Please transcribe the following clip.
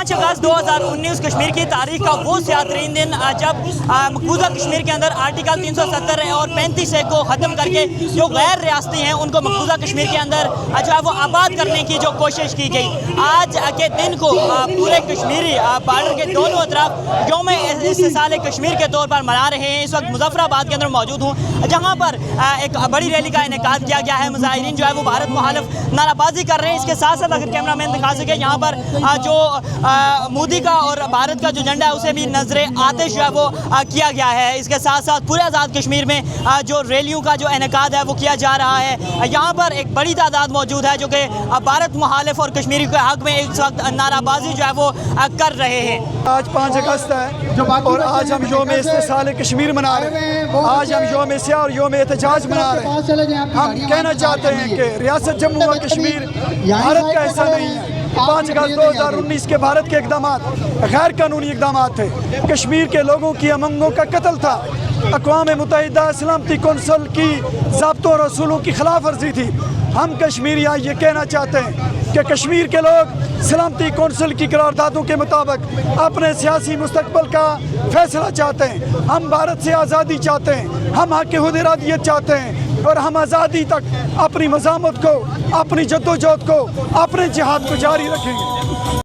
5 अगस्त 2019 कश्मीर की तारीख का वो सियातरीन दिन जब मकबूजा कश्मीर के अंदर आर्टिकल 370 और 35 को ख़त्म करके जो गैर रियासती हैं उनको मकबूजा कश्मीर के अंदर जो है वो आबाद करने की जो कोशिश की गई। आज के दिन को पूरे कश्मीरी बॉर्डर के दोनों तरफ यौम इस्तिसाल कश्मीर के तौर पर मना रहे हैं। इस वक्त मुजफ्फराबाद के अंदर मौजूद हूँ, जहाँ पर एक बड़ी रैली का इनेकाद किया गया है। मुजाहिरीन जो है वो भारत मुखालिफ नाराबाजी कर रहे हैं। इसके साथ साथ अगर कैमरा मैन दिखा सके, यहाँ पर जो मोदी का और भारत का जो झंडा है उसे भी नजरे आतिश जो है वो किया गया है। इसके साथ साथ पूरे आज़ाद कश्मीर में जो रैलियों का जो इनेकाद है वो किया जा रहा है। यहाँ पर एक बड़ी तादाद मौजूद है जो कि भारत मुखालिफ और कश्मीरी के हक में इस वक्त नाराबाजी जो है वो कर रहे हैं। आज 5 अगस्त है और आज हम यौम इस्तिसाल कश्मीर मना रहे हैं। आज हम यौम सियाह और यौम एहतजाज मना रहे हैं। हम कहना चाहते हैं कि रियासत जम्मू और कश्मीर भारत का हिस्सा नहीं है। 5 अगस्त 2019 के भारत के इक़दाम गैर कानूनी इक़दाम थे। कश्मीर के लोगों की अमंगों का कत्ल था। अक़वाम मुत्तहिदा सलामती कौंसिल की ज़ाब्तों और असूलों की खिलाफ वर्जी थी। हम कश्मीरी ये कहना चाहते हैं कि कश्मीर के लोग सलामती कौंसिल की करारदादों के मुताबिक अपने सियासी मुस्तकबिल का फैसला चाहते हैं। हम भारत से आज़ादी चाहते हैं, हम हक़ खुद-इरादियत चाहते हैं और हम आज़ादी तक अपनी मज़ामत को, अपनी जद्दोजहद को, अपने जिहाद को जारी रखेंगे।